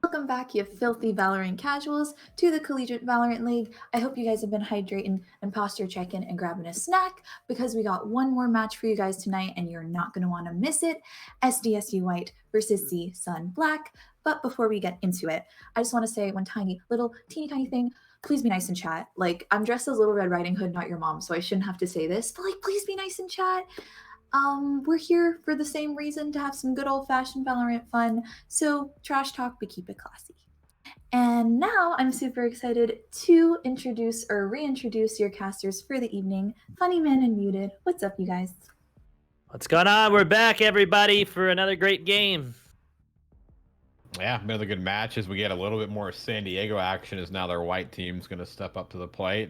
Welcome back, you filthy Valorant casuals, to the Collegiate Valorant League. I hope you guys have been hydrating and posture checking and grabbing a snack because we got one more match for you guys tonight and you're not going to want to miss it. SDSU White versus CSUN Black. But before we get into it, I just want to say one teeny tiny thing. Please be nice in chat. Like, I'm dressed as Little Red Riding Hood, not your mom, so I shouldn't have to say this, but like, please be nice in chat. We're here for the same reason, to have some good old-fashioned Valorant fun. So trash talk, but keep it classy. And now I'm super excited to introduce or reintroduce your casters for the evening. Funny Man and Muted. What's up, you guys? What's going on? We're back, everybody, for another great game. Yeah, another good match as we get a little bit more San Diego action as now their white team's going to step up to the plate.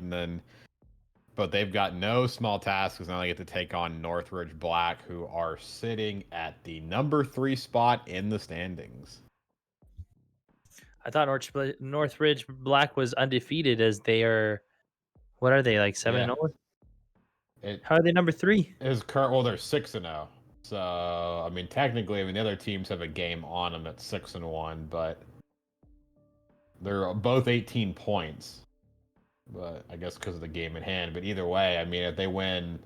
But they've got no small tasks because now they get to take on Northridge Black, who are sitting at the number 3 spot in the standings. I thought Northridge Black was undefeated as they are, what are they, like 7-0? How are they number 3? Well, they're 6-0. So, I mean, technically, the other teams have a game on them at 6-1, but they're both 18 points. But I guess because of the game in hand. But either way, I mean, if they win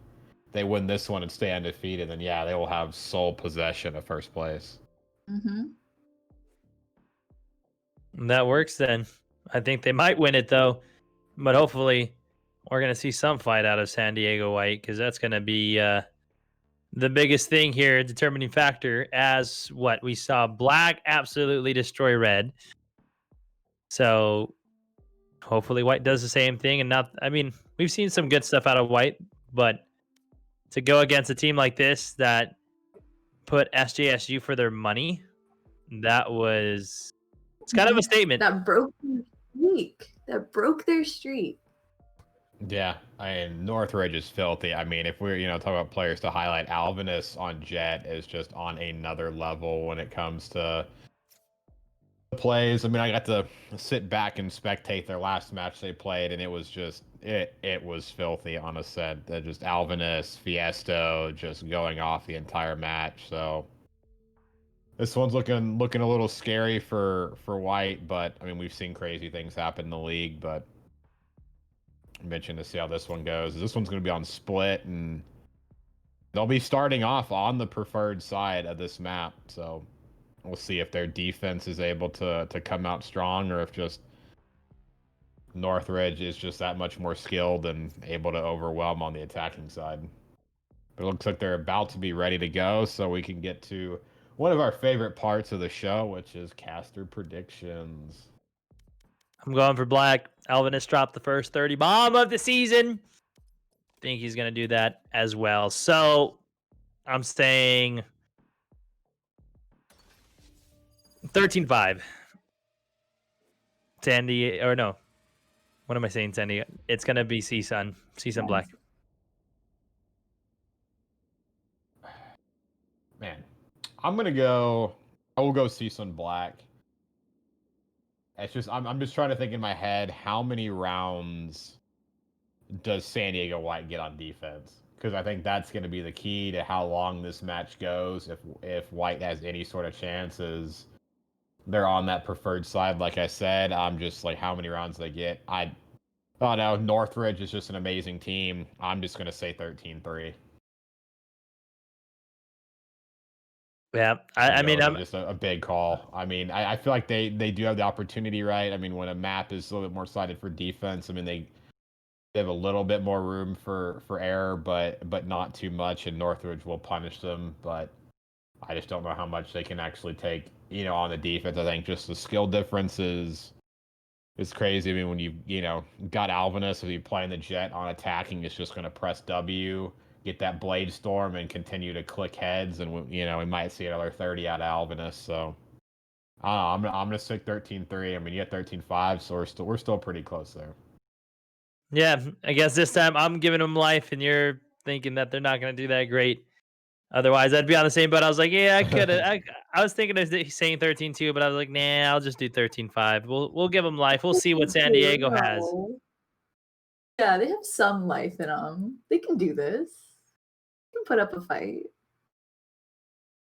this one and stay undefeated, then yeah, they will have sole possession of first place. That works then. I think they might win it though, but hopefully we're going to see some fight out of San Diego White because that's going to be the biggest thing here, determining factor, as what we saw Black absolutely destroy Red. So hopefully White does the same thing. And not, I mean, we've seen some good stuff out of White, but to go against a team like this that put SJSU for their money, it's kind of a statement. That broke their streak. That broke their streak. Yeah, I mean, Northridge is filthy. I mean, if we're, talking about players to highlight, Alvinus on Jet is just on another level when it comes to plays. I mean, I got to sit back and spectate their last match they played, and it was just, it was filthy on a set. Just Alvinus, Fiesto, just going off the entire match. So this one's looking a little scary for White, but I mean, we've seen crazy things happen in the league, but I'm mentioned to see how this one goes. This one's going to be on split, and they'll be starting off on the preferred side of this map. So we'll see if their defense is able to come out strong, or if just Northridge is just that much more skilled and able to overwhelm on the attacking side. But it looks like they're about to be ready to go, so we can get to one of our favorite parts of the show, which is caster predictions. I'm going for Black. Alvinus dropped the first 30 bomb of the season. Think he's going to do that as well. So I'm saying 13-5. Sandy, or no. What am I saying, Sandy? It's going to be CSUN. CSUN Black. Man, I will go CSUN Black. It's just, I'm just trying to think in my head, how many rounds does San Diego White get on defense? Because I think that's going to be the key to how long this match goes. If White has any sort of chances, they're on that preferred side. Like I said, I'm just like, how many rounds they get. I don't know. Northridge is just an amazing team. I'm just going to say 13-3. Yeah, I mean, I'm just a big call. I mean, I feel like they do have the opportunity, right? I mean, when a map is a little bit more sided for defense, I mean, they have a little bit more room for error, but not too much, and Northridge will punish them. But I just don't know how much they can actually take, on the defense. I think just the skill difference is crazy. I mean, when you got Alvinus, if you play in the Jet on attacking, it's just going to press W, get that Blade Storm, and continue to click heads, and we might see another 30 out of Alvinus. So I'm gonna stick 13-3. I mean, you got 13-5, so we're still pretty close there. Yeah, I guess this time I'm giving them life, and you're thinking that they're not going to do that great. Otherwise, I'd be on the same boat. I was like, yeah, I could have. I was thinking of saying 13-2, but I was like, nah, I'll just do 13-5. We'll give them life. We'll see what San Diego has. No. Yeah, they have some life in them. They can do this. They can put up a fight.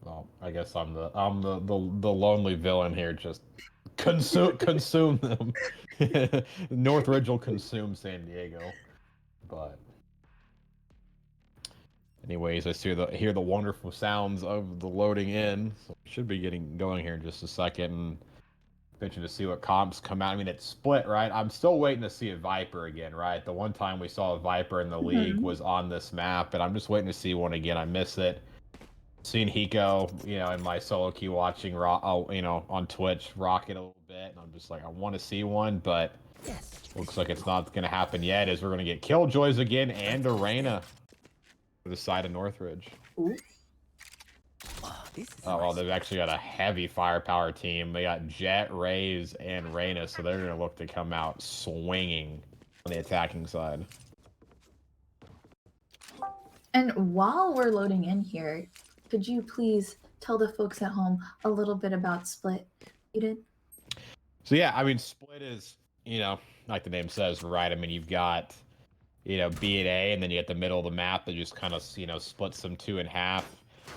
Well, I guess I'm the lonely villain here. Just consume them. Northridge will consume San Diego, but anyways, I hear the wonderful sounds of the loading in. So should be getting going here in just a second. And pitching to see what comps come out. I mean, it's split, right? I'm still waiting to see a Viper again, right? The one time we saw a Viper in the league was on this map, and I'm just waiting to see one again. I miss it. Seen Hiko, in my solo queue watching, on Twitch, rocket a little bit, and I'm just like, I want to see one, but looks like it's not going to happen yet, as we're going to get Killjoys again and Arena for the side of Northridge. Ooh. Oh, well, they've actually got a heavy firepower team. They got Jet, Raze, and Reyna, so they're going to look to come out swinging on the attacking side. And while we're loading in here, could you please tell the folks at home a little bit about Split? You did? So yeah, I mean, Split is, like the name says, right? I mean, you've got, B and A, and then you get the middle of the map that just kind of, splits them two in half.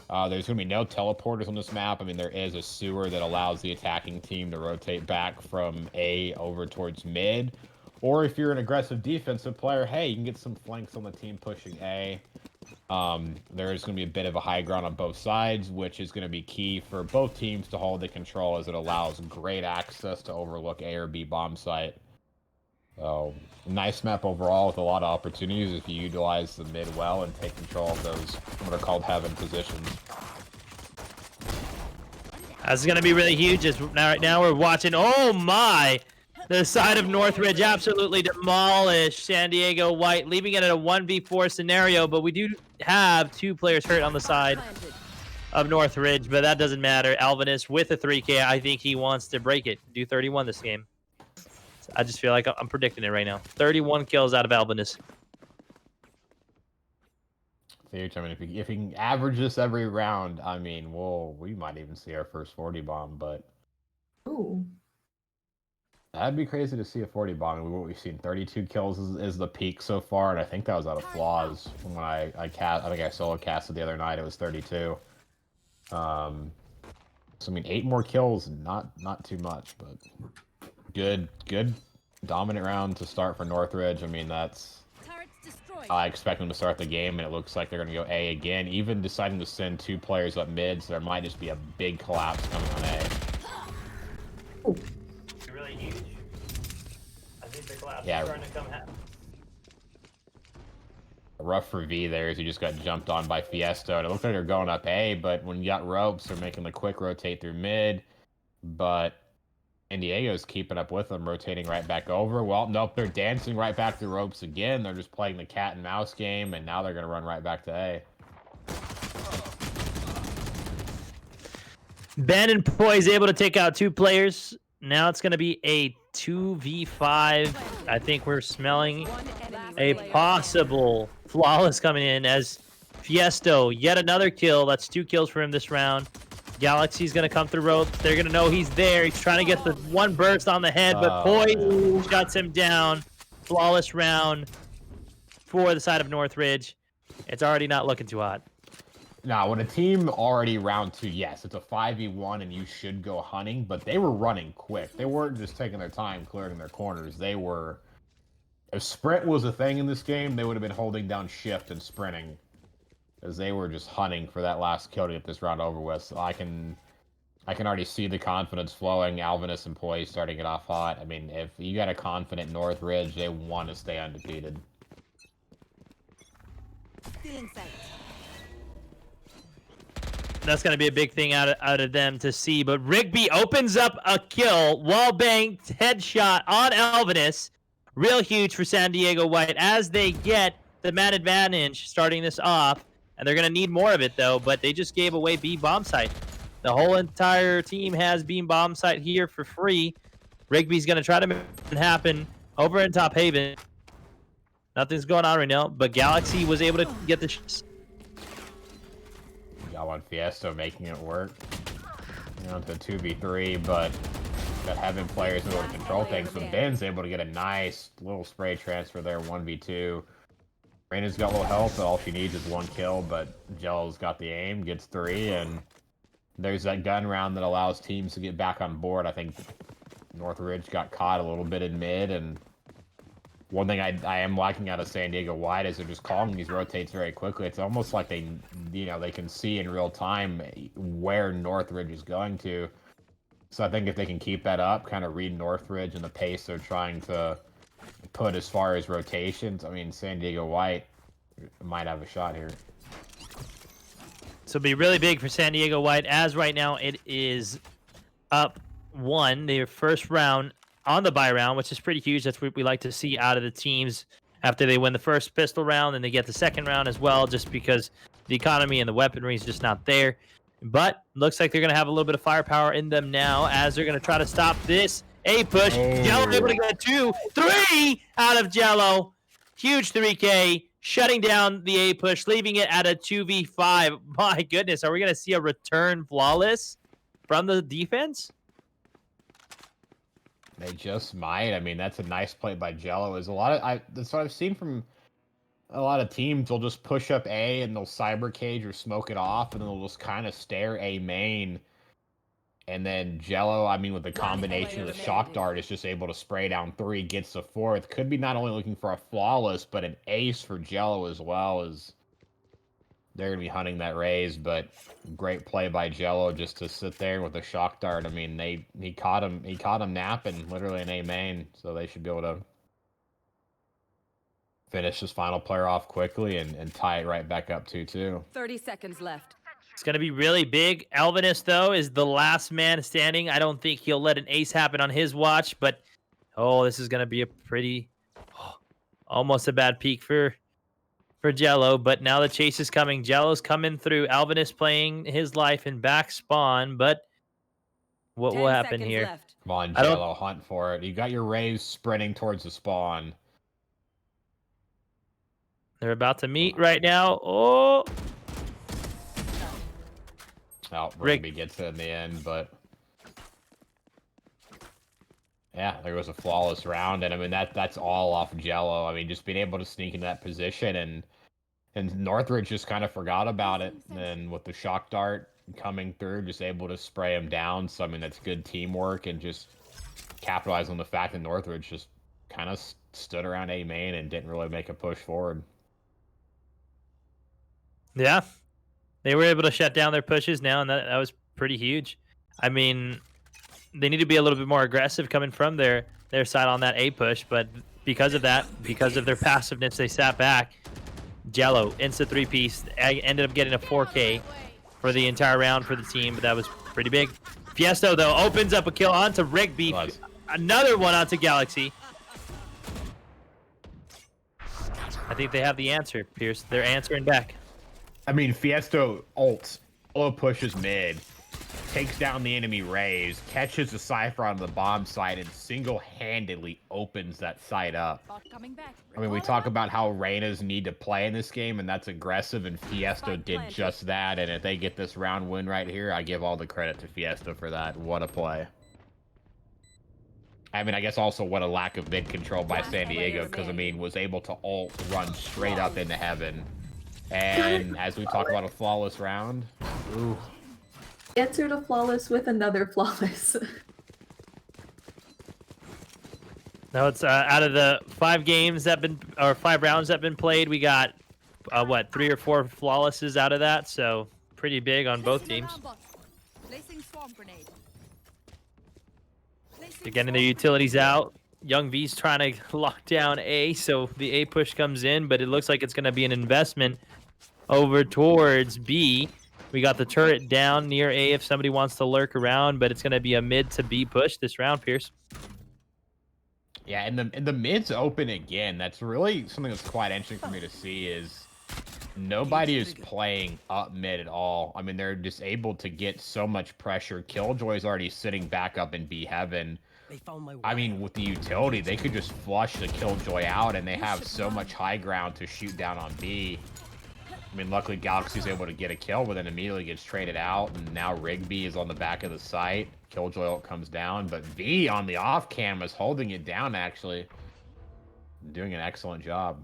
There's going to be no teleporters on this map. I mean, there is a sewer that allows the attacking team to rotate back from A over towards mid. Or if you're an aggressive defensive player, hey, you can get some flanks on the team pushing A. There is going to be a bit of a high ground on both sides, which is going to be key for both teams to hold the control, as it allows great access to overlook A or B bomb site. So, nice map overall with a lot of opportunities if you utilize the mid well and take control of those what are called heaven positions. That's going to be really huge. Right now we're watching. Oh my! The side of Northridge absolutely demolished San Diego White, leaving it at a 1v4 scenario. But we do have 2 players hurt on the side of Northridge, but that doesn't matter. Alvinus with a 3K. I think he wants to break it, do 31 this game. I just feel like I'm predicting it right now. 31 kills out of Alvinus. Huge. I mean, if he can average this every round, I mean, we might even see our first 40 bomb, but Ooh. that'd be crazy to see a 40 bomb. I mean, what we've seen, 32 kills is the peak so far, and I think that was out of flaws when I think I solo casted the other night. It was 32. So I mean, 8 more kills, not too much, but good dominant round to start for Northridge. I mean, that's I expect them to start the game, and it looks like they're going to go A again, even deciding to send 2 players up mid, so there might just be a big collapse coming on A. Ooh. Really huge. I think the collapse is starting to come happen. Rough for V there as he just got jumped on by Fiesto, and it looked like they're going up A, but when you got ropes, they're making the quick rotate through mid, but San Diego's keeping up with them, rotating right back over. Well, nope, they're dancing right back through ropes again. They're just playing the cat and mouse game, and now they're going to run right back to A. Ben and Poi is able to take out 2 players. Now it's going to be a 2v5. I think we're smelling a possible flawless coming in, as Fiesto, yet another kill. That's 2 kills for him this round. Galaxy's going to come through ropes. They're going to know he's there. He's trying to get the one burst on the head, but Poi shuts him down. Flawless round for the side of Northridge. It's already not looking too hot. Now, when a team already round 2, yes, it's a 5v1 and you should go hunting, but they were running quick. They weren't just taking their time clearing their corners. They were... If sprint was a thing in this game, they would have been holding down shift and sprinting, as they were just hunting for that last kill to get this round over with. So I can already see the confidence flowing. Alvinus and Poi starting it off hot. I mean, if you got a confident Northridge, they want to stay undefeated. That's going to be a big thing out of them to see. But Rigby opens up a kill. Wall banked headshot on Alvinus. Real huge for San Diego White as they get the man advantage starting this off. And they're going to need more of it, though. But they just gave away B bomb site. The whole entire team has B bomb site here for free. Rigby's going to try to make it happen over in Top Haven. Nothing's going on right now. But Galaxy was able to get the Got one Fiesto making it work. To 2v3, but got having players able to control things. But Ben's able to get a nice little spray transfer there, 1v2. Reina's got a little health, but all she needs is 1 kill, but Gel's got the aim, gets 3, and there's that gun round that allows teams to get back on board. I think Northridge got caught a little bit in mid, and one thing I am liking out of San Diego White is they're just calling these rotates very quickly. It's almost like they can see in real time where Northridge is going to. So I think if they can keep that up, kind of read Northridge and the pace they're trying to put as far as rotations, I mean, San Diego White might have a shot here. So it'll be really big for San Diego White, as right now it is up 1, their first round on the bye round, which is pretty huge. That's what we like to see out of the teams after they win the first pistol round, and they get the second round as well, just because the economy and the weaponry is just not there. But looks like they're going to have a little bit of firepower in them now, as they're going to try to stop this A push. Jello able to get 2, 3 out of Jello. Huge 3K, shutting down the A push, leaving it at a 2v5. My goodness, are we going to see a return flawless from the defense? They just might. I mean, that's a nice play by Jello. Is a lot of that's what I've seen from a lot of teams. They'll just push up A and they'll cyber cage or smoke it off, and then they'll just kind of stare A main. And then Jello, I mean, with the combination of the shock dart, is just able to spray down 3, gets the 4th. Could be not only looking for a flawless, but an ace for Jello as well, as they're going to be hunting that raise. But great play by Jello just to sit there with a shock dart. I mean, he caught him napping, literally in A main, so they should be able to finish this final player off quickly and tie it right back up 2-2. 30 seconds left. It's going to be really big. Elvinus, though, is the last man standing. I don't think he'll let an ace happen on his watch, but this is going to be a pretty, almost a bad peak for Jello. But now the chase is coming. Jello's coming through. Elvinus playing his life in back spawn, but what will happen here? Left. Come on, Jello, hunt for it. You got your raves sprinting towards the spawn. They're about to meet right now. Oh, Rigby gets it in the end, but yeah, there was a flawless round, and I mean that's all off Jello. I mean, just being able to sneak into that position, and Northridge just kind of forgot about it. And then with the shock dart coming through, just able to spray him down. So I mean, that's good teamwork, and just capitalize on the fact that Northridge just kind of stood around A main and didn't really make a push forward. yeah. They were able to shut down their pushes now, and that was pretty huge. I mean, they need to be a little bit more aggressive coming from their side on that A push, but because of that, because of their passiveness, they sat back. Jello, insta 3-piece, ended up getting a 4K for the entire round for the team, but that was pretty big. Fiesto, though, opens up a kill onto Rigby. Another one onto Galaxy. I think they have the answer, Pierce. They're answering back. I mean, Fiesto ults, solo pushes mid, takes down the enemy raise, catches the Cypher on the bomb site, and single-handedly opens that site up. I mean, we talk about how Reynas need to play in this game, and that's aggressive, and Fiesto did just that. And if they get this round win right here, I give all the credit to Fiesto for that. What a play. I mean, I guess also what a lack of mid control by San Diego, because, I mean, was able to ult run straight up into heaven. And as we talk about a flawless round, ooh. Answer to flawless with another flawless. Now it's out of the 5 games that been, or 5 rounds that been played, we got what, 3 or 4 flawlesses out of that, so pretty big on both teams. They're getting their utilities out. Young V's trying to lock down A, so the A push comes in, but it looks like it's going to be an investment over towards B. We got the turret down near A if somebody wants to lurk around, but it's going to be a mid to B push this round, Pierce. Yeah, and the mid's open again. That's really something that's quite interesting for me to see is nobody is playing up mid at all. I mean, they're just able to get so much pressure. Killjoy's already sitting back up in B heaven. I mean, with the utility, they could just flush the Killjoy out, and they have so much high ground to shoot down on B. I mean, luckily Galaxy's able to get a kill, but then immediately gets traded out, and now Rigby is on the back of the site. Killjoy ult comes down, but V on the off cam is holding it down, actually. Doing an excellent job.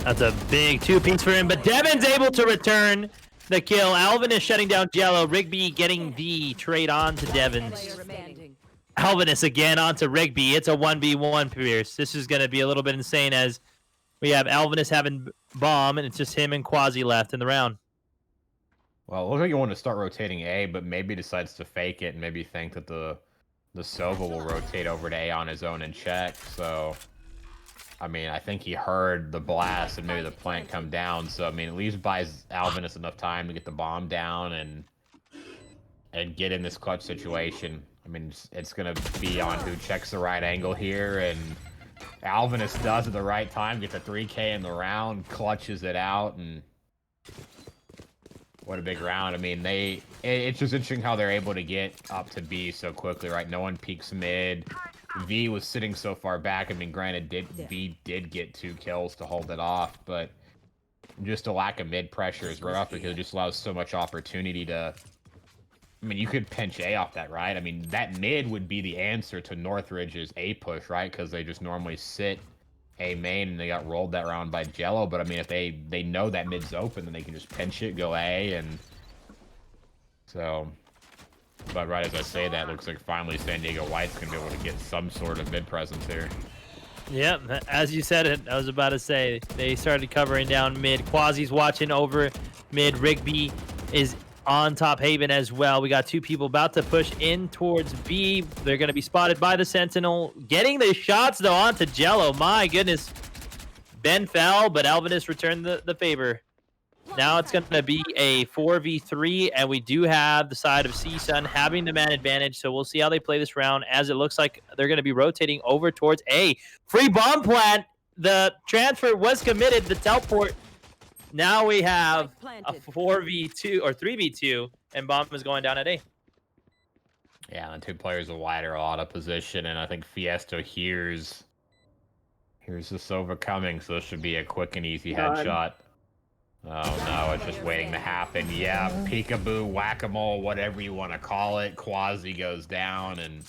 That's a big 2-piece for him, but Devin's able to return the kill. Alvin is shutting down Jello. Rigby getting the trade on to Devons. Alvinus again onto Rigby. It's a 1v1, Pierce. This is going to be a little bit insane as we have Alvinus having bomb, and it's just him and Quasi left in the round. Well, it looks like you want to start rotating A, but maybe decides to fake it and maybe think that the Sova will rotate over to A on his own and check. So, I mean, I think he heard the blast and maybe the plant come down. So, I mean, at least buys Alvinus enough time to get the bomb down and get in this clutch situation. I mean, it's going to be on who checks the right angle here, and Alvinus does at the right time, gets a 3K in the round, clutches it out, and what a big round. I mean, it's just interesting how they're able to get up to B so quickly, right? No one peeks mid. V was sitting so far back. I mean, granted, V did get 2 kills to hold it off, but just a lack of mid pressure is rough because it just allows so much opportunity to... I mean, you could pinch A off that, right? I mean, that mid would be the answer to Northridge's A push, right? Because they just normally sit A main and they got rolled that round by Jello. But I mean, if they know that mid's open, then they can just pinch it, go A, and so. But right as I say that, looks like finally San Diego White's gonna be able to get some sort of mid presence here. Yep, as you said it, I was about to say they started covering down mid. Quasi's watching over mid. Rigby is on top Haven as well. We got 2 people about to push in towards B. They're going to be spotted by the Sentinel. Getting the shots, though, onto Jello. My goodness. Ben fell, but Alvinus returned the favor. Now it's going to be a 4v3, and we do have the side of CSUN having the man advantage, so we'll see how they play this round, as it looks like they're going to be rotating over towards A. Free bomb plant. The transfer was committed. The teleport. Now we have a 4v2 or 3v2, and bomb is going down at A. Yeah, the 2 players are wider, a lot of position, and I think Fiesto hears the Sova coming, so this should be a quick and easy headshot. Oh no, it's just waiting to happen. Yeah, peekaboo, whack-a-mole, whatever you want to call it. Quasi goes down, and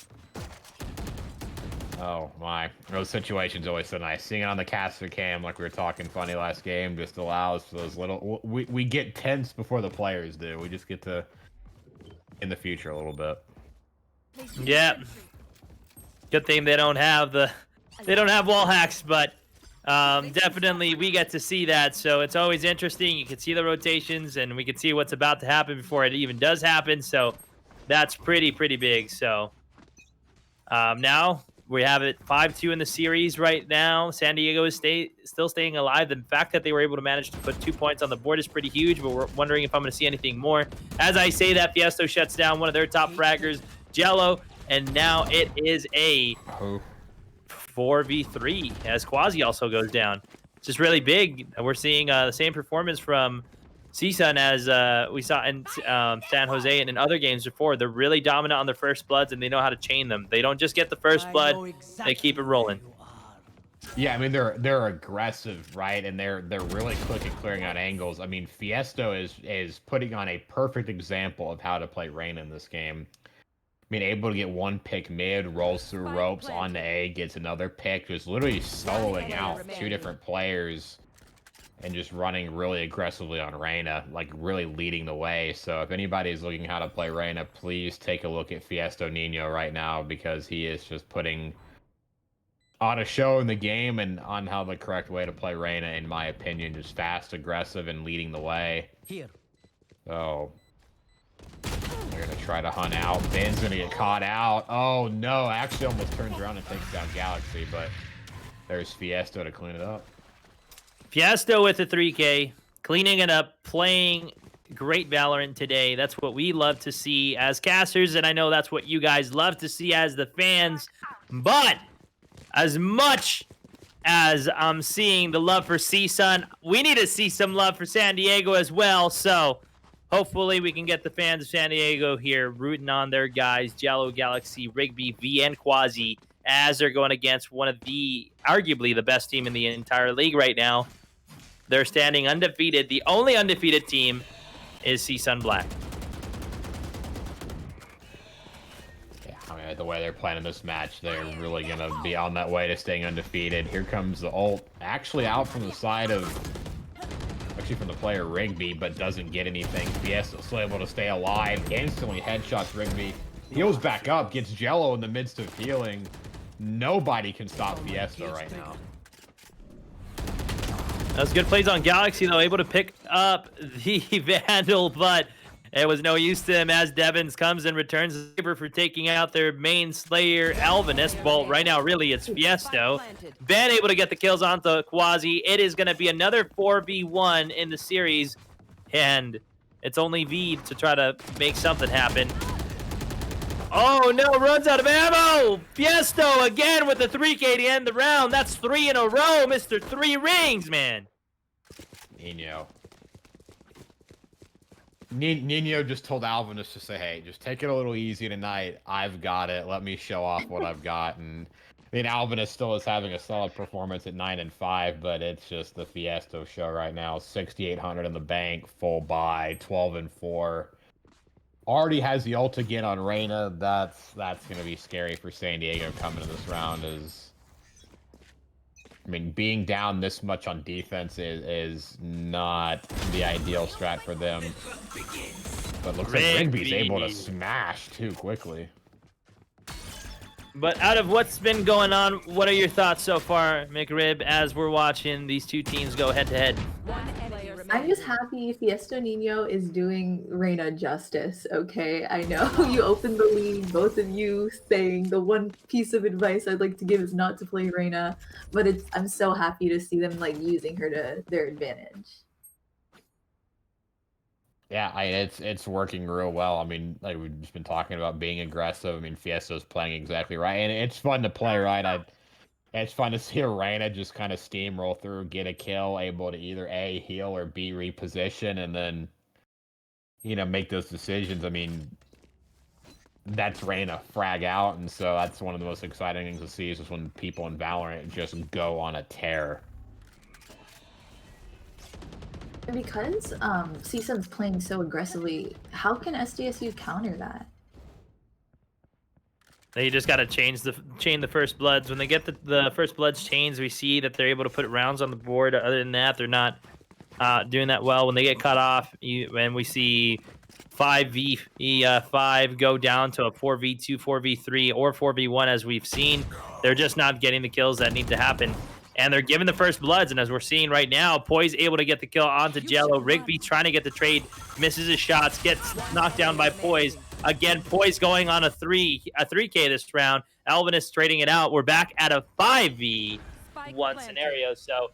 oh my, those situations always so nice. Seeing it on the caster cam, like we were talking funny last game, just allows for those little... We get tense before the players do. We just get to in the future a little bit. Yeah. Good thing they don't have wall hacks, but definitely we get to see that. So it's always interesting. You can see the rotations, and we can see what's about to happen before it even does happen. So that's pretty big. So now we have it 5-2 in the series right now. San Diego is still staying alive. The fact that they were able to manage to put 2 points on the board is pretty huge, but we're wondering if I'm going to see anything more. As I say that, Fiesto shuts down one of their top fraggers, Jello, and now it is a 4v3 as Quasi also goes down. It's just really big. We're seeing the same performance from CSUN as we saw in San Jose and in other games before. They're really dominant on their first bloods, and they know how to chain them. They don't just get the first blood; they keep it rolling. Yeah, I mean they're aggressive, right? And they're really quick at clearing out angles. I mean, Fiesto is putting on a perfect example of how to play Reyna in this game. I mean, able to get 1 pick mid, rolls through ropes on the A, gets another pick, just literally soloing out 2 different players. And just running really aggressively on Reyna, like really leading the way. So if anybody's looking how to play Reyna, please take a look at Fiesto Nino right now, because he is just putting on a show in the game and on how the correct way to play Reyna, in my opinion, just fast, aggressive, and leading the way. So they're gonna try to hunt out. Ben's gonna get caught out. Oh no, actually almost turns around and takes down Galaxy, but there's Fiesto to clean it up. Fiesto with a 3K, cleaning it up, playing great Valorant today. That's what we love to see as casters, and I know that's what you guys love to see as the fans. But as much as I'm seeing the love for CSUN, we need to see some love for San Diego as well. So hopefully we can get the fans of San Diego here rooting on their guys, Jello, Galaxy, Rigby, V, and Quasi, as they're going against one of arguably the best team in the entire league right now. They're standing undefeated. The only undefeated team is CSUN Black. Yeah, I mean, the way they're playing in this match, they're really going to be on that way to staying undefeated. Here comes the ult, actually out from the side of... Actually, especially from the player Rigby, but doesn't get anything. Fiesta still able to stay alive, instantly headshots Rigby, heals back up, gets Jello in the midst of healing. Nobody can stop Fiesta right now. That was good plays on Galaxy, though, able to pick up the Vandal, but it was no use to him as Devins comes and returns the favor for taking out their main Slayer, Alvinus. Well, right now, really, it's Fiesto. Ben able to get the kills onto Quasi. It is going to be another 4v1 in the series, and it's only V to try to make something happen. Oh, no, runs out of ammo! Fiesto again with the 3K to end the round. That's 3 in a row, Mr. 3 Rings, man. Nino just told Alvinus to say, hey, just take it a little easy tonight. I've got it. Let me show off what I've got. And I mean, Alvinus still is having a solid performance at 9-5, but it's just the Fiesto show right now. 6,800 in the bank, full buy, 12-4. Already has the ult again on Reyna. That's going to be scary for San Diego coming to this round. I mean, being down this much on defense is not the ideal strat for them. But looks like Rigby's able to smash too quickly. But out of what's been going on, what are your thoughts so far, McRib, as we're watching these two teams go head-to-head? I'm just happy Fiesto Nino is doing Reyna justice, okay? I know you opened the league, both of you saying the one piece of advice I'd like to give is not to play Reyna, but I'm so happy to see them like using her to their advantage. Yeah, it's working real well. I mean, like we've just been talking about being aggressive. I mean, Fiesto's playing exactly right, and it's fun to play right. It's fun to see Reyna just kind of steamroll through, get a kill, able to either A, heal, or B, reposition, and then, you know, make those decisions. I mean, that's Reyna frag out, and so that's one of the most exciting things to see is just when people in Valorant just go on a tear. And because CSUN's playing so aggressively, how can SDSU counter that? They just got to chain the first bloods. When they get the first bloods chains, we see that they're able to put rounds on the board. Other than that, they're not doing that well. When they get cut off, and we see 5v5 go down to a 4v2, 4v3, or 4v1 as we've seen, they're just not getting the kills that need to happen. And they're giving the first bloods, and as we're seeing right now, Poise able to get the kill onto Jello. Rigby trying to get the trade, misses his shots, gets knocked down by Poise. Again, Poise going on a 3K this round. Alvinus trading it out. We're back at a 5v1 scenario. So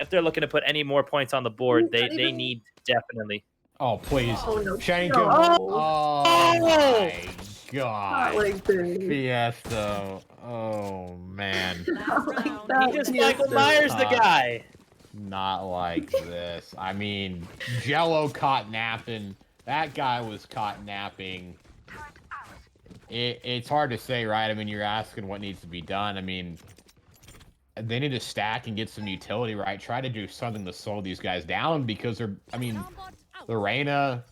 if they're looking to put any more points on the board, they need definitely. Oh, please. Oh, no. Shank No. him. Oh, my God. Not like this. Fiesto. Oh, man. Not like that, He just Fiesto. Michael Myers the guy. Not like this. I mean, Jello caught napping. That guy was caught napping. It's hard to say, right? I mean, you're asking what needs to be done. I mean, they need to stack and get some utility, right? Try to do something to slow these guys down because they're, I mean, the Reyna,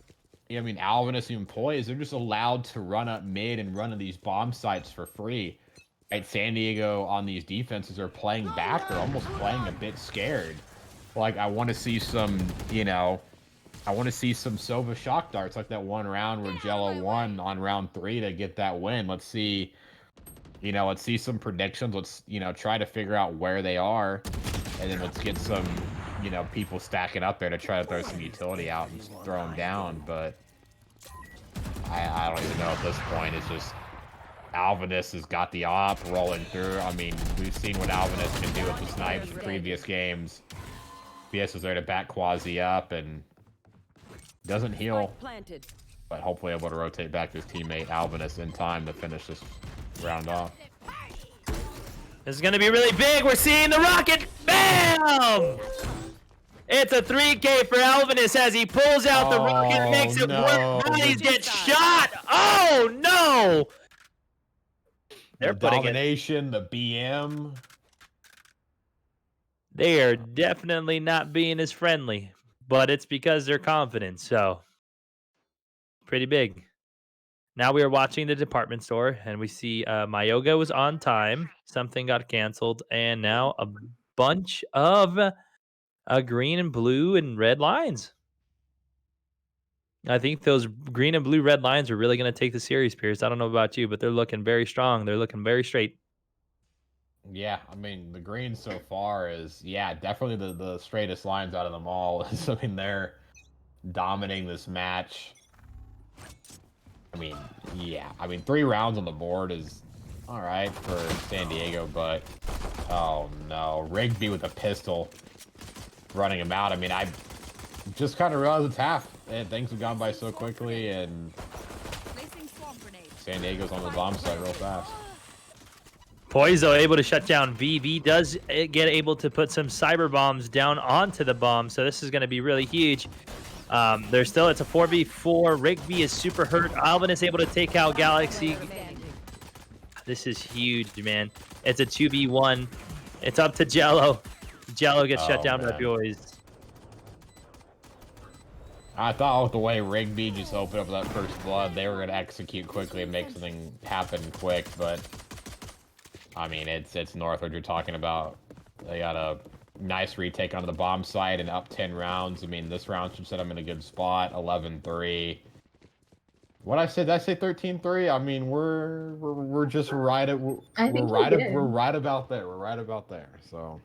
I mean, Alvinus, even Poise, they're just allowed to run up mid and run to these bomb sites for free. Right? San Diego on these defenses are playing back. They're almost playing a bit scared. Like, I want to see some, you know, I want to see some Sova shock darts like that one round where Jello won on round 3 to get that win. Let's see, you know, let's see some predictions. Let's, you know, try to figure out where they are. And then let's get some, you know, people stacking up there to try to throw some utility out and throw them down. But I don't even know at this point. It's just Alvinus has got the op rolling through. I mean, we've seen what Alvinus can do with the snipes in previous games. BS is there to back Quasi up and doesn't heal, but hopefully able to rotate back to his teammate Alvinus in time to finish this round off. This is going to be really big. We're seeing the rocket. Bam! It's a 3K for Alvinus as he pulls out the rocket, makes it work. Bodies get shot. Oh, no! They're The putting domination, the BM. They are definitely not being as friendly, but it's because they're confident, so pretty big. Now we are watching the department store, and we see Mayoga was on time. Something got canceled, and now a bunch of green and blue and red lines. I think those green and blue red lines are really going to take the series, Pierce. I don't know about you, but they're looking very strong. They're looking very straight. Yeah, I mean, the green so far is, yeah, definitely the straightest lines out of them all. I mean, they're dominating this match. I mean, yeah. I mean, 3 rounds on the board is all right for San Diego, but oh no. Rigby with a pistol running him out. I mean, I just kind of realized it's half. And things have gone by so quickly, and San Diego's on the bomb side real fast. Poizo able to shut down V. V does get able to put some cyber bombs down onto the bomb, so this is going to be really huge. There's still, it's a 4v4. Rigby is super hurt. Alvin is able to take out Galaxy. This is huge, man. It's a 2v1. It's up to Jello. Jello gets shut down by Boys. I thought with the way Rigby just opened up that first blood, they were going to execute quickly and make something happen quick, but I mean, it's Northwood you're talking about. They got a nice retake onto the bomb site and up 10 rounds. I mean, this round should set them in a good spot. 11-3. What I said? Did I say 13-3? I mean, we're just right at we're right about there. We're right about there. So.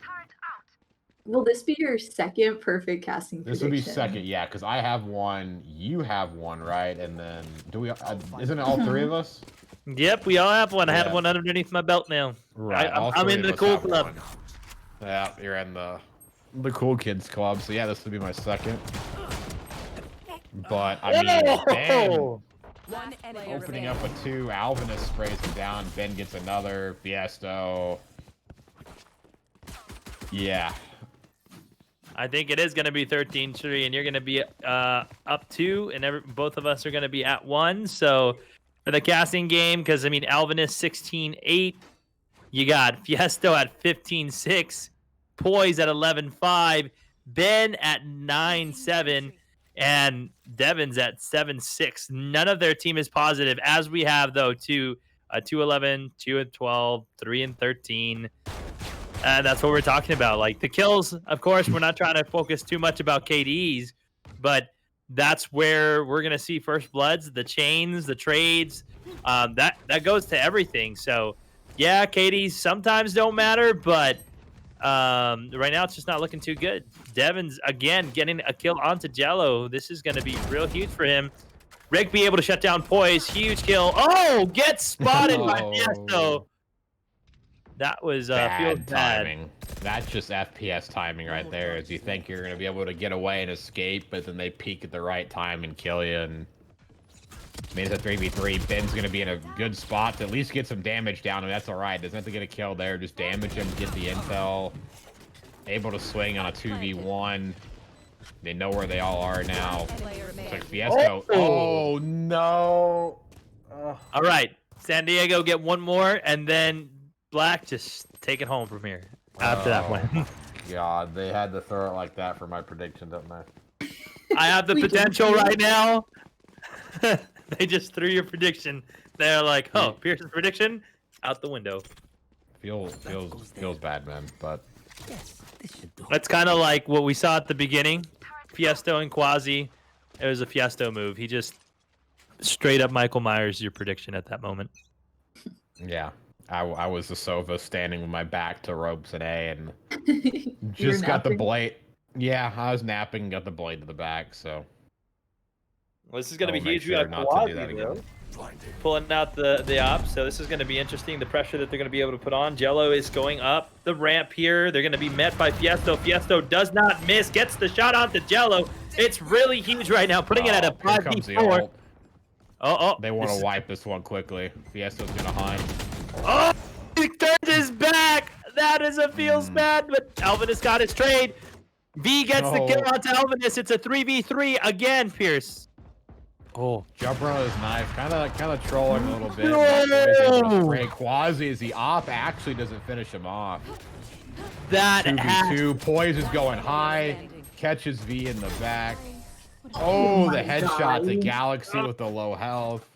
Will this be your second perfect casting prediction? This would be second, yeah, because I have one, you have one, right? And then do we? Isn't it all 3 of us? Yep, we all have one. I had one underneath my belt now. Right, I'm in the cool club. One. Yeah, you're in the cool kids club. So yeah, this would be my second. But I mean, Ben opening up with 2. Alvinus sprays him down. Ben gets another. Fiesto. Yeah. I think it is going to be 13-3, and you're going to be up 2, and both of us are going to be at 1. So for the casting game, because, I mean, Alvin is 16-8. You got Fiesto at 15-6. Poise at 11-5. Ben at 9-7. And Devin's at 7-6. None of their team is positive, as we have, though, 2-11, 2-12, 3-13. And that's what we're talking about. Like the kills, of course, we're not trying to focus too much about KDs, but that's where we're gonna see first bloods, the chains, the trades. That goes to everything. So, yeah, KDs sometimes don't matter, but right now it's just not looking too good. Devin's again getting a kill onto Jello. This is gonna be real huge for him. Rigby able to shut down Poise. Huge kill. Oh, gets spotted by Fiesto. That was bad timing. That's just FPS timing right there. As you think you're gonna be able to get away and escape, but then they peek at the right time and kill you. And I mean, it's a 3v3. Ben's gonna be in a good spot to at least get some damage down him. That's all right. Doesn't have to get a kill there. Just damage him, get the intel. Able to swing on a 2v1. They know where they all are now. It's like Fiesto. Oh no! All right, San Diego get one more, and then Black just take it home from here after that win. God, they had to throw it like that for my prediction, don't they? I have the potential right now. They just threw your prediction. They're like, oh, Pierce's prediction out the window. Feels bad, man. But that's kind of like what we saw at the beginning. Fiesto and Quasi. It was a Fiesto move. He just straight up Michael Myers your prediction at that moment. Yeah. I was the Sova standing with my back to ropes and A and just got the blade. Yeah, I was napping and got the blade to the back, so. Well, this is going to be huge. Sure not to do that again. Pulling out the op, so this is going to be interesting. The pressure that they're going to be able to put on. Jello is going up the ramp here. They're going to be met by Fiesto. Fiesto does not miss, gets the shot onto Jello. It's really huge right now, putting it at a 5v4. They want to wipe this one quickly. Fiesto's going to hunt. Oh, he turns his back. That is a feels bad, but Alvinus got his trade. V gets the kill onto Alvinus. It's a 3v3 again, Pierce. Oh, jumper on his knife, kind of trolling a little bit. Ray Quasi as the op actually doesn't finish him off. That 2v2. Poise is going high, catches V in the back. Oh, the headshot to Galaxy with the low health.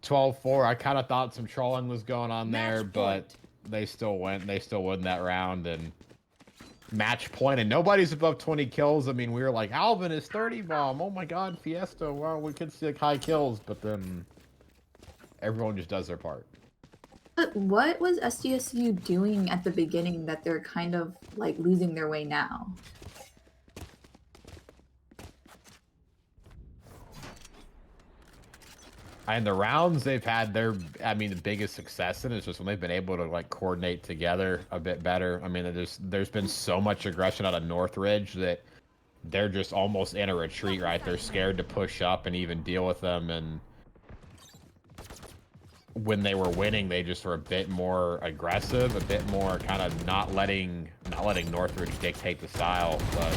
12-4. I kind of thought some trolling was going on there, but they still went. They still won that round, and match point, and nobody's above 20 kills. I mean, we were like, Alvin is 30 bomb. Oh my God, Fiesta. Wow, we could see like high kills, but then everyone just does their part. But what was SDSU doing at the beginning that they're kind of like losing their way now? And the rounds they've had, the biggest success in is just when they've been able to like coordinate together a bit better. I mean, there's been so much aggression out of Northridge that they're just almost in a retreat, right? They're scared to push up and even deal with them. And when they were winning, they just were a bit more aggressive, a bit more kind of not letting Northridge dictate the style. But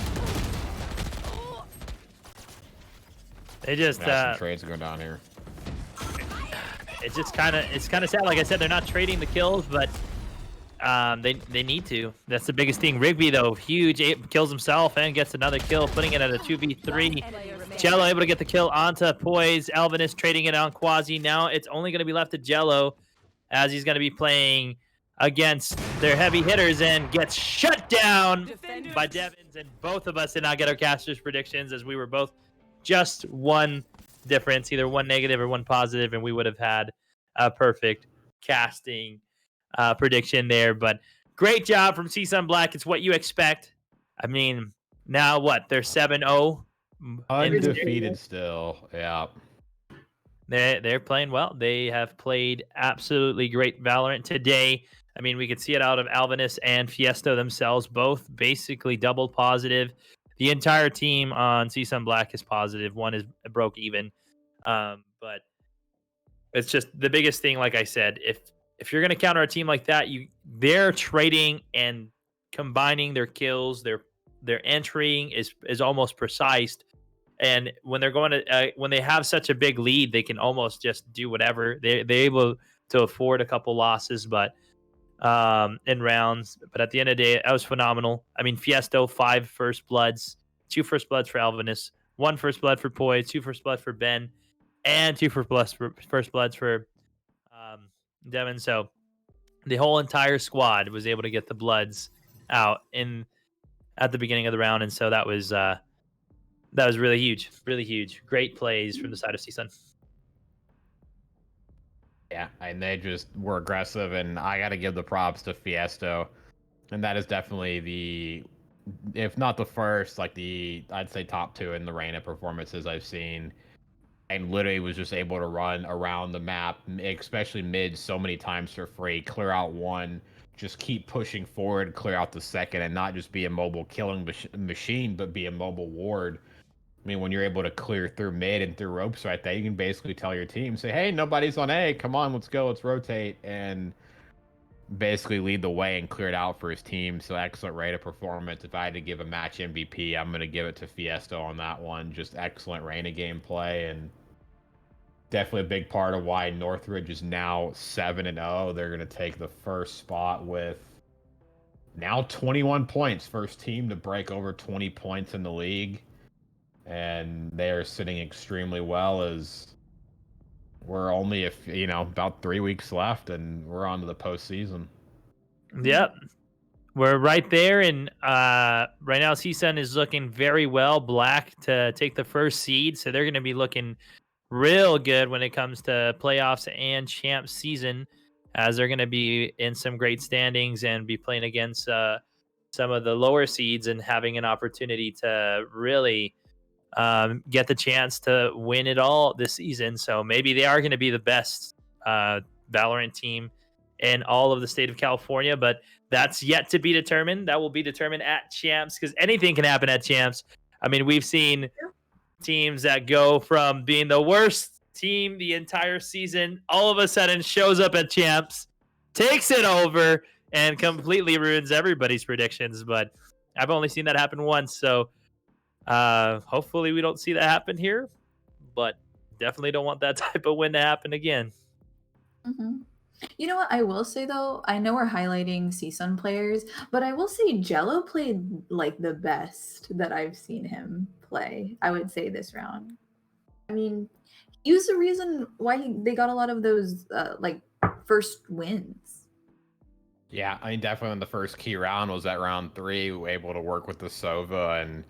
They just some trades going down here. it's kind of sad. Like I said, they're not trading the kills, but they need to. That's the biggest thing. Rigby though, huge, kills himself and gets another kill, putting it at a 2v3. Jello able to get the kill onto Poise. Alvinus trading it on Quasi. Now it's only going to be left to Jello, as he's going to be playing against their heavy hitters and gets shut down by Devins. And both of us did not get our casters predictions, as we were both just one difference, either one negative or one positive, and we would have had a perfect casting prediction there. But great job from CSUN Black. It's what you expect. I mean, now what? They're 7-0. Undefeated still. Yeah. They're playing well. They have played absolutely great Valorant today. I mean, we could see it out of Alvinus and Fiesto themselves, both basically double positive. The entire team on CSUN Black is positive. One is broke even. But it's just the biggest thing, like I said, if you're gonna counter a team like that, they're trading and combining their kills, their entering is almost precise. And when they're going to when they have such a big lead, they can almost just do whatever. They're able to afford a couple losses, but in rounds. But at the end of the day, that was phenomenal. I mean, Fiesto, 5 first bloods, 2 first bloods for Alvinus, 1 first blood for Poise, 2 first blood for Ben, and 2 first bloods for Devin. So the whole entire squad was able to get the bloods out at the beginning of the round, and so that was really huge, really huge. Great plays from the side of CSUN. Yeah, and they just were aggressive, and I got to give the props to Fiesto, and that is definitely if not the first, I'd say top 2 in the Reyna performances I've seen, and literally was just able to run around the map, especially mid, so many times for free, clear out one, just keep pushing forward, clear out the second, and not just be a mobile killing machine, but be a mobile ward. I mean, when you're able to clear through mid and through ropes right there, you can basically tell your team, say, hey, nobody's on A, come on, let's go, let's rotate, and basically lead the way and clear it out for his team. So excellent rate of performance. If I had to give a match MVP, I'm going to give it to Fiesto on that one. Just excellent Reyna gameplay, and definitely a big part of why Northridge is now 7-0. They're going to take the first spot with now 21 points. First team to break over 20 points in the league. And they are sitting extremely well, as we're only about 3 weeks left, and we're on to the postseason. Yep, we're right there, and right now CSUN is looking very well. Black to take the first seed, so they're going to be looking real good when it comes to playoffs and champ season, as they're going to be in some great standings and be playing against some of the lower seeds and having an opportunity to really get the chance to win it all this season. So maybe they are going to be the best Valorant team in all of the state of California, but that's yet to be determined. That will be determined at champs, because anything can happen at champs. I mean, we've seen teams that go from being the worst team the entire season, all of a sudden shows up at champs, takes it over, and completely ruins everybody's predictions. But I've only seen that happen once, so hopefully we don't see that happen here, but definitely don't want that type of win to happen again. Mm-hmm. You know what I will say though? I know we're highlighting CSUN players, but I will say Jello played like the best that I've seen him play, I would say, this round. I mean, he was the reason why they got a lot of those like first wins. Yeah, I mean, definitely in the first key round was that round 3, we were able to work with the Sova and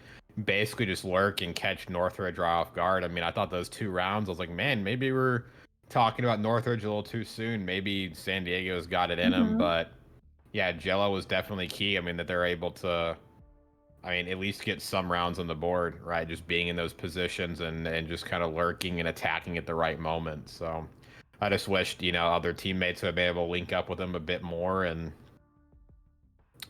basically just lurk and catch Northridge right off guard. I mean, I thought those 2 rounds, I was like, man, maybe we're talking about Northridge a little too soon. Maybe San Diego's got it in them, Mhm. but yeah, Jello was definitely key. I mean, that they're able to, I mean, at least get some rounds on the board, right? Just being in those positions and just kind of lurking and attacking at the right moment. So I just wished, other teammates would be able to link up with them a bit more and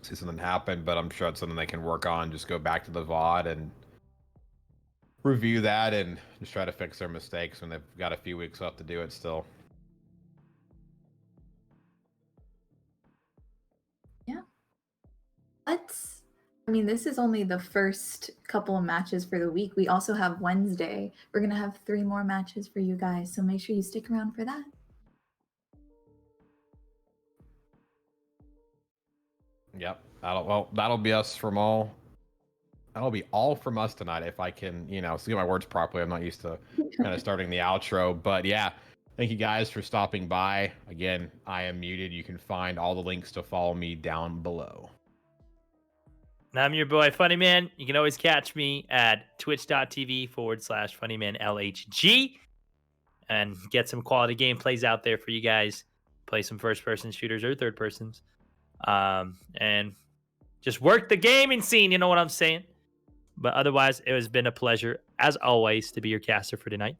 see something happen, but I'm sure it's something they can work on. Just go back to the VOD and review that and just try to fix their mistakes when they've got a few weeks left to do it still. Yeah. I mean, this is only the first couple of matches for the week. We also have Wednesday. We're going to have 3 more matches for you guys, so make sure you stick around for that. Yep. That'll be us from all. That'll be all from us tonight if I can, see my words properly. I'm not used to kind of starting the outro, but yeah. Thank you guys for stopping by. Again, I am muted. You can find all the links to follow me down below. I'm your boy, Funny Man. You can always catch me at twitch.tv/FunnymanLHG and get some quality gameplays out there for you guys. Play some first person shooters or third persons. And just work the gaming scene. You know what I'm saying? But otherwise, it has been a pleasure, as always, to be your caster for tonight.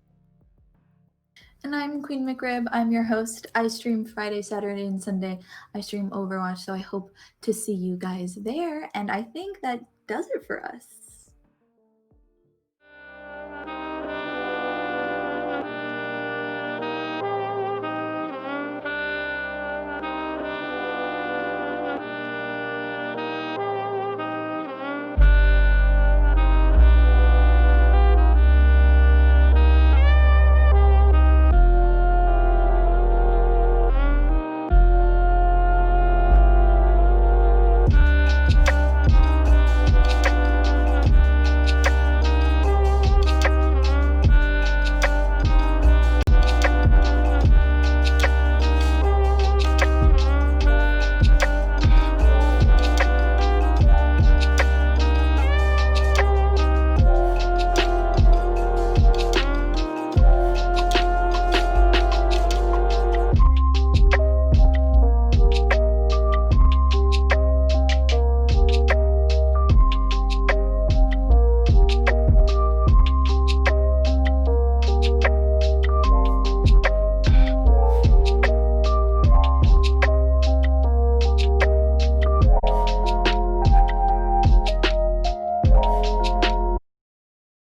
And I'm Queen McRib. I'm your host. I stream Friday, Saturday, and Sunday. I stream Overwatch, so I hope to see you guys there. And I think that does it for us.